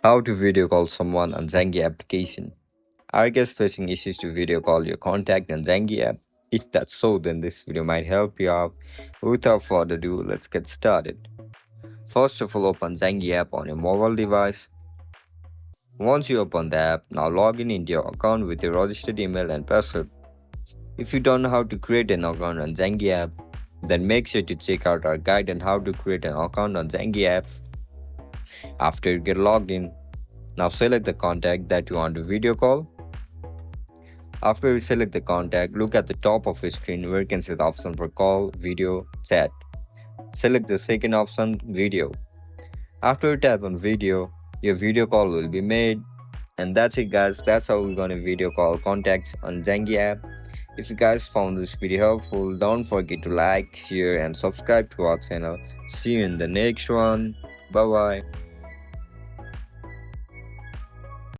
How to video call someone on Zangi application. Are you guys facing issues to video call your contact on Zangi app? If that's so, then this video might help you out. Without further ado, let's get started. First of all, open Zangi app on your mobile device. Once you open the app, now log in into your account with your registered email and password. If you don't know how to create an account on Zangi app, then make sure to check out our guide on how to create an account on Zangi app. After you get logged in, now select the contact that you want to video call. After you select the contact, look at the top of your screen where you can see the option for call, video, chat. Select the second option, video. After you tap on video, your video call will be made. And that's it guys, that's how we're gonna video call contacts on Zangi app. If you guys found this video helpful, don't forget to like, share and subscribe to our channel. See you in the next one. Bye bye.